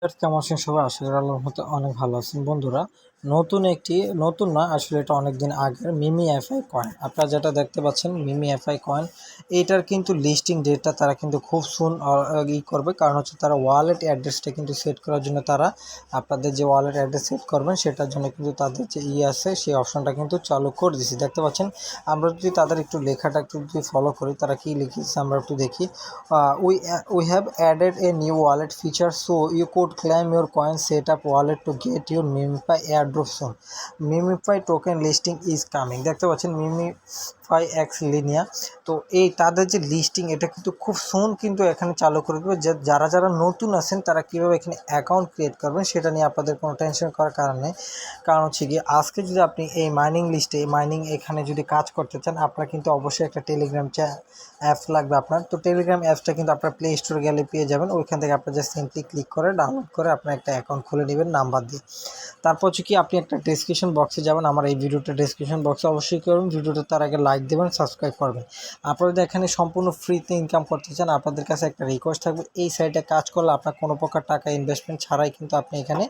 কেমন আছেন সবাই? আশা করি আল্লাহর রহমতে অনেক ভালো আছেন বন্ধুরা। নতুন না, আসলে এটা অনেকদিন আগের মিমি এফআই কয়েন। আপনারা যেটা দেখতে পাচ্ছেন মিমি এফআই কয়েন, এইটার কিন্তু লিস্টিং ডেটটা তারা কিন্তু খুব সুন করবে, কারণ হচ্ছে তারা ওয়ালেট অ্যাড্রেসটা কিন্তু সেট করার জন্য তারা আপনাদের যে ওয়ালেট অ্যাড্রেস সেট করবেন সেটার জন্য কিন্তু তাদের যে আছে সেই অপশনটা কিন্তু চালু করে দিয়েছি। দেখতে পাচ্ছেন, আমরা যদি তাদের একটু লেখাটা একটু যদি ফলো করি, তারা কি লিখেছে আমরা একটু দেখি। We have added a new wallet feature, so you could claim your coin setup wallet to get your Mimify airdrop soon. Mimify token listing is coming. দেখতে পাচ্ছেন Mimify X Linea, তো এই তাদের যে লিস্টিং এটা কিন্তু খুব সুন কিন্তু এখানে চালু করে দেবে। যে যারা নতুন আছেন তারা কীভাবে এখানে অ্যাকাউন্ট ক্রিয়েট করবেন সেটা নিয়ে আপনাদের কোনো টেনশন করার কারণ নেই। কারণ হচ্ছে গিয়ে আজকে যদি আপনি এই মাইনিং এখানে যদি কাজ করতে চান, আপনারা কিন্তু অবশ্যই একটা টেলিগ্রাম অ্যাপস লাগবে আপনার। তো টেলিগ্রাম অ্যাপসটা কিন্তু আপনার প্লে স্টোরে গেলে পেয়ে যাবেন। ওইখান থেকে আপনার জাস্ট সিম্পলি ক্লিক করে ডাউনলোড করে আপনার একটা অ্যাকাউন্ট খুলে নেবেন নাম্বার দিয়ে। তারপর হচ্ছে কি আপনি একটা ডেসক্রিপশন বক্সে যাবেন, আমার এই ভিডিওটা ডেসক্রিপশন বক্সে অবশ্যই করবেন। ভিডিওটা তার আগে লাইক দেবেন, সাবস্ক্রাইব করবেন। আপনারা যদি এখানে সম্পূর্ণ ফ্রিতে ইনকাম করতে চান, আপনাদের কাছে একটা রিকোয়েস্ট থাকবে, এই সাইটে কাজ করলে আপনার কোনো প্রকার টাকা ইনভেস্টমেন্ট ছাড়াই কিন্তু আপনি এখানে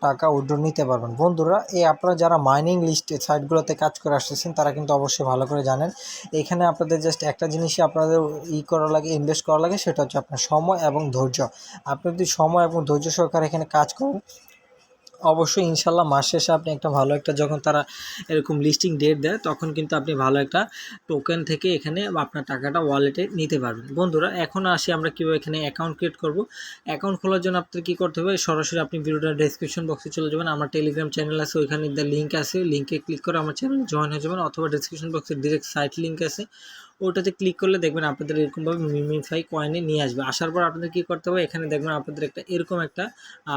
টাকা উইথড্র নিতে পারবেন। বন্ধুরা, আপনারা যারা মাইনিং লিস্টে সাইটগুলোতে কাজ করে আসতেছেন তারা কিন্তু অবশ্যই ভালো করে জানেন, এখানে আপনাদের জাস্ট একটা জিনিসই আপনাদের করা লাগে, ইনভেস্ট করা লাগে, সেটা হচ্ছে আপনার সময় এবং ধৈর্য। আপনি যদি সময় এবং ধৈর্য সহকারে এখানে কাজ করেন, অবশ্যই ইনশাল্লাহ মাস শেষে আপনি একটা ভালো একটা, যখন তারা এরকম লিস্টিং ডেট দেয় তখন কিন্তু আপনি ভালো একটা টোকেন থেকে এখানে আপনার টাকাটা ওয়ালেটে নিতে পারবেন। বন্ধুরা, এখন আসি আমরা কীভাবে এখানে অ্যাকাউন্ট ক্রিয়েট করব। অ্যাকাউন্ট খোলার জন্য আপনার কী করতে হবে, সরাসরি আপনি ভিডিওটার ডেসক্রিপশন বক্সে চলে যাবেন। আমার টেলিগ্রাম চ্যানেল আছে, ওইখানে লিঙ্ক আছে, লিঙ্কে ক্লিক করে আমার চ্যানেলে জয়েন হয়ে যাবেন, অথবা ডেসক্রিপশন বক্সে ডিরেক্ট সাইট লিঙ্ক আছে, ওটাতে ক্লিক করলে দেখবেন আপনাদের এরকমভাবে মিমিফাই কয়েনে নিয়ে আসবে। আসার পর আপনাদের কী করতে হবে, এখানে দেখবেন আপনাদের একটা এরকম একটা,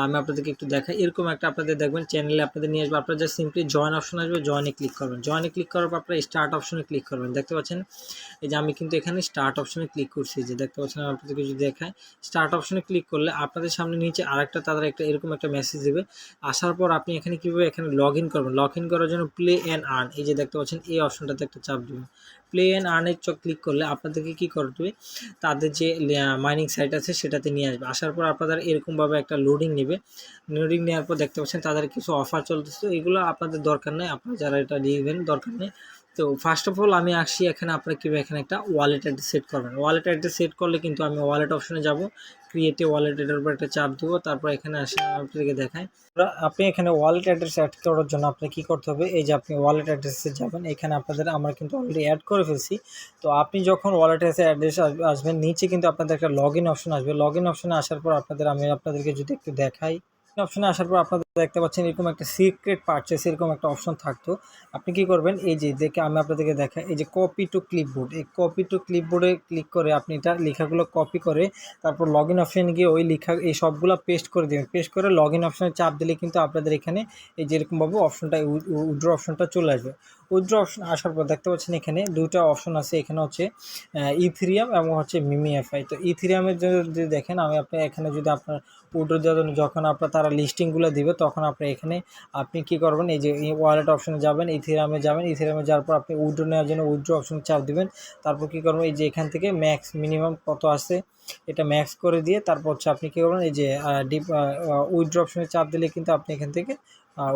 আমি আপনাদেরকে একটু দেখাই, এরকম একটা আপনাদের দেখবেন চ্যানেলে আপনাদের নিয়ে আসবে। আপনারা জাস্ট সিম্পলি জয়েন অপশন আসবে, জয়েনে ক্লিক করবেন। জয়েনে ক্লিক করার পর আপনারা স্টার্ট অপশনে ক্লিক করবেন। দেখতে পাচ্ছেন এই যে আমি কিন্তু এখানে স্টার্ট অপশনে ক্লিক করছি, যে দেখতে পাচ্ছেন আপনাদেরকে যদি দেখায়, স্টার্ট অপশনে ক্লিক করলে আপনাদের সামনে নিচে আরেকটা তাদের একটা এরকম একটা মেসেজ দেবে। আসার পর আপনি এখানে কীভাবে এখানে লগ ইন করবেন, লগ ইন করার জন্য প্লে অ্যান্ড আর্ন, এই যে দেখতে পাচ্ছেন এই অপশনটাতে একটা চাপ দেবেন। প্লে অ্যান্ড আর্নের ক্লিক করলে আপনাদেরকে কী করতে হবে, তাদের যে মাইনিং সাইট আছে সেটাতে নিয়ে আসবে। আসার পর আপনাদের এরকমভাবে একটা লোডিং নেবে। লোডিং নেওয়ার পর দেখতে পাচ্ছেন তাদের কিছু অফার চলতেছে, এগুলো আপনাদের দরকার নেই, আপনারা যারা এটা নেবেন দরকার নেই। তো ফার্স্ট অফ অল আমি আসছি এখানে, আপনারা কীভাবে এখানে একটা ওয়ালেট অ্যাড্রেস সেট করবেন। ওয়ালেট অ্যাড্রেস সেট করলে কিন্তু আমি ওয়ালেট অপশনে যাব, ক্রিয়েটে ওয়ালেট, এটার উপর একটা চাপ দেবো, তারপর এখানে আসে আপনাদেরকে দেখায়। আপনি এখানে ওয়ালেট অ্যাড্রেস অ্যাড করার জন্য আপনি কী করতে হবে, এই যে আপনি ওয়ালেট অ্যাড্রেসে যাবেন, এখানে আপনাদের আমরা কিন্তু অলরেডি অ্যাড করে ফেলছি। তো আপনি যখন ওয়ালেট অ্যাড্রেস আসবেন, নিচে কিন্তু আপনাদের একটা লগ ইন অপশন আসবে। লগ ইন অপশনে আসার পর আমি আপনাদেরকে যদি একটু দেখাই, অপশনে আসার পর আপনারা দেখতে পাচ্ছেন এরকম একটা সিক্রেট পারচেস এরকম একটা অপশন থাকতো। আপনি কি করবেন, এই যে দেখে আমি আপনাদেরকে দেখাই, এই যে কপি টু ক্লিপবোর্ড, এই কপি টু ক্লিপবোর্ডে ক্লিক করে আপনি এটা লেখাগুলো কপি করে তারপর লগ ইন অপশানে গিয়ে ওই লেখা এই সবগুলো পেস্ট করে দেবেন। পেস্ট করে লগ ইন অপশানে চাপ দিলে কিন্তু আপনাদের এখানে এই যেরকমভাবে অপশনটা উইথড্র অপশনটা চলে আসবে। উইথড্র অপশন আসার পর দেখতে পাচ্ছেন এখানে দুটো অপশন আছে, এখানে হচ্ছে ইথেরিয়াম এবং হচ্ছে মিমি এফআই। তো ইথেরিয়ামের যদি দেখেন, আমি আপনি এখানে যদি আপনার উইথড্র দেওয়ার জন্য যখন আপনার তারা লিস্টিংগুলো দিবে তখন আপনি কী করবেন, এই যে ওয়ালেট অপশনে যাবেন, ইথেরিয়ামে যাবেন, ইথেরিয়ামে যাওয়ার পর আপনি উইথড্র নেওয়ার জন্য উইথড্র অপশনে চাপ দিবেন। তারপর কী করবেন, এই যে এখান থেকে ম্যাক্স মিনিমাম কত আছে এটা ম্যাক্স করে দিয়ে তারপর হচ্ছে আপনি কী করবেন, এই যে উইথড্র অপশনে চাপ দিলে কিন্তু আপনি এখান থেকে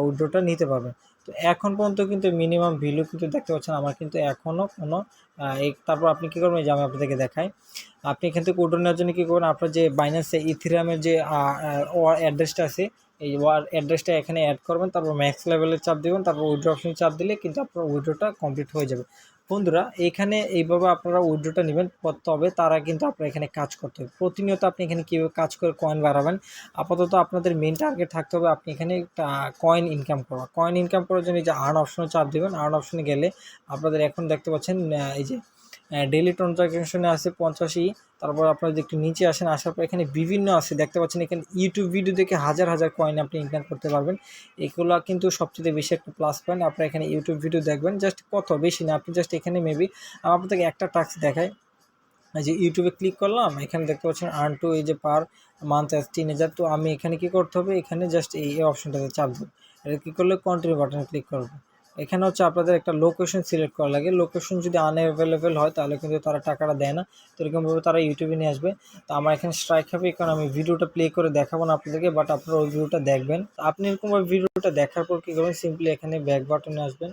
উইথড্রটা নিতে পারবেন। তো এখন পর্যন্ত কিন্তু মিনিমাম ভ্যালু কিন্তু দেখতে পাচ্ছেন আমার কিন্তু এখনও কোনো তারপর আপনি কী করবেন, এই যে আমি আপনাদেরকে দেখাই, আপনি এখান থেকে উইথড্র নেওয়ার জন্য কী করবেন, আপনার যে বাইন্যান্সে ইথেরিয়ামের যে অ্যাড্রেসটা আছে, এই অ্যাড্রেসটা এখানে অ্যাড করবেন, তারপর ম্যাক্স লেভেলে চাপ দেবেন, তারপর উইথড্র অপশনে চাপ দিলে কিন্তু আপনার উইথড্রটা কমপ্লিট হয়ে যাবে। বন্ধুরা, এখানে এইভাবে আপনারা উইথড্রটা নেবেন, তবে তারা কিন্তু আপনার এখানে কাজ করতে হবে প্রতিনিয়ত। আপনি এখানে কীভাবে কাজ করে কয়েন বাড়াবেন, আপাতত আপনাদের মেন টার্গেট থাকতে হবে আপনি এখানে কয়েন ইনকাম করা। কয়েন ইনকাম করার জন্য এই যে আর্ন অপশনে চাপ দেবেন। আর্ন অপশনে গেলে আপনাদের এখন দেখতে পাচ্ছেন এই যে ডেইলি ট্রানজাকশনে আছে 85। তারপর আপনারা যদি একটু নিচে আসেন, আসার পর এখানে বিভিন্ন আছে দেখতে পাচ্ছেন, এখানে ইউটিউব ভিডিও দেখে হাজার হাজার কয়েন আপনি ইনকাম করতে পারবেন। এগুলো কিন্তু সবচেয়ে বেশি একটা প্লাস পয়েন্ট। আপনারা এখানে ইউটিউব ভিডিও দেখবেন, জাস্ট কত বেশি না, আপনি জাস্ট এখানে মেবি আপনাদেরকে একটা টাস্ক দেখায়, যে ইউটিউবে ক্লিক করলাম, এখানে দেখতে পাচ্ছেন আর্ন টু, এই যে পার মান্থ 3000। তো আমি এখানে কী করতে হবে, এখানে জাস্ট এই অপশনটাতে চাপ দেবো, এটা কী করলে কন্টিনিউ বাটনে ক্লিক করবো। এখানে হচ্ছে আপনাদের একটা লোকেশন সিলেক্ট করা লাগে। লোকেশন যদি আনঅ্যাভেলেবেল হয় তাহলে কিন্তু তারা টাকাটা দেয় না। তো এরকমভাবে তারা ইউটিউবে নিয়ে আসবে। তো আমার এখানে স্ট্রাইক হবে, কারণ আমি ভিডিওটা প্লে করে দেখাবো না আপনাদেরকে, বাট আপনারা ওই ভিডিওটা দেখবেন। আপনি এরকমভাবে ভিডিওটা দেখার পর কী করবেন, সিম্পলি এখানে ব্যাক বাটনে আসবেন।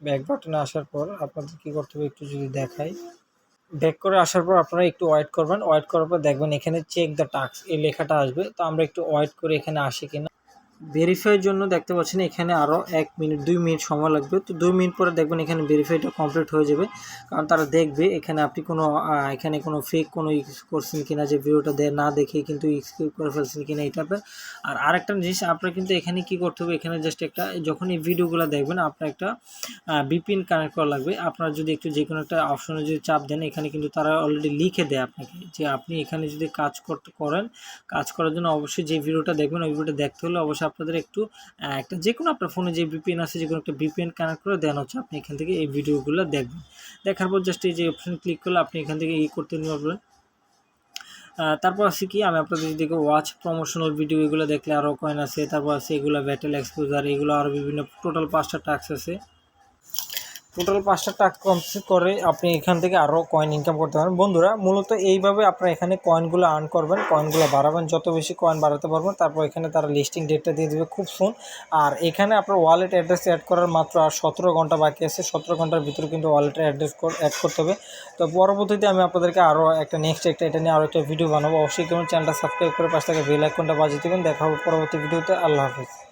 ব্যাক বাটনে আসার পর আপনাদের কী করতে হবে একটু যদি দেখাই। ব্যাক করে আসার পর আপনারা একটু ওয়েট করবেন। ওয়েট করার পর দেখবেন এখানে চেক দ্য টাস্ক এই লেখাটা আসবে। তো আমরা একটু ওয়েট করে এখানে আসি কিনা। ভেরিফাইয়ের জন্য দেখতে পাচ্ছেন এখানে আরও 1 মিনিট 2 মিনিট সময় লাগবে। তো 2 মিনিট পরে দেখবেন এখানে ভেরিফাইটা কমপ্লিট হয়ে যাবে, কারণ তারা দেখবে এখানে আপনি কোনো এখানে কোনো ফেক কোনো ইউজ করছেন কিনা, যে ভিডিওটা না দেখে কিন্তু স্কিপ করে ফেলছেন কিনা এই টাইপের। আর আরেকটা জিনিস আপনার কিন্তু এখানে কি করতে হবে, এখানে জাস্ট একটা যখন এই ভিডিওগুলো দেখবেন আপনার একটা ভিপিএন কানেক্ট করা লাগবে। আপনারা যদি একটু যে কোনো একটা অপশনে যদি চাপ দেন, এখানে কিন্তু তারা অলরেডি লিখে দেয় আপনাকে যে আপনি এখানে যদি কাজ করেন, কাজ করার জন্য অবশ্যই যে ভিডিওটা দেখবেন ওই ভিডিওটা দেখতে হলে অবশ্যই আপনাদের একটু একটা যে কোনো আপনার ফোনে যে ভিপিএন আছে যে কোনো একটা ভিপিএন কানেক্ট করে দেন হচ্ছে আপনি এখান থেকে এই ভিডিওগুলো দেখবেন। দেখার পর জাস্ট এই যে অপশন ক্লিক করলে আপনি এখান থেকে করতে পারবেন। তারপর আছে কি, আমি আপনাদের যদি ওয়াচ প্রমোশনাল ভিডিও এগুলো দেখলে আরও কয়েন আছে। তারপর আছে এগুলো ব্যাটেল এক্সপোজার, এগুলো আরও বিভিন্ন টোটাল 5টা টাস্ক আছে। টোটাল 5টা টাস্ক কমপ্লিট করে আপনি এখান থেকে আরও কয়েন ইনকাম করতে পারেন। বন্ধুরা মূলত এইভাবে আপনারা এখানে কয়েনগুলো আর্ন করবেন, কয়েনগুলো বাড়াবেন, যত বেশি কয়েন বাড়াতে পারবেন। তারপর এখানে তারা লিস্টিং ডেটটা দিয়ে দেবে খুব সুন। আর এখানে আপনার ওয়ালেট অ্যাড্রেস অ্যাড করার মাত্র আর 17 ঘন্টা বাকি আছে। 17 ঘন্টার ভিতরে কিন্তু ওয়ালেটের অ্যাড্রেস অ্যাড করতে হবে। তো পরবর্তীতে আমি আপনাদেরকে আরও একটা এটা নিয়ে আরও একটা ভিডিও বানাবো। অবশ্যই কেমন চ্যানেলটা সাবস্ক্রাইব করে পাশে থেকে বেল আইকনটা বাজিয়ে দেবেন। দেখা হবে পরবর্তী ভিডিওতে। আল্লাহ হাফিজ।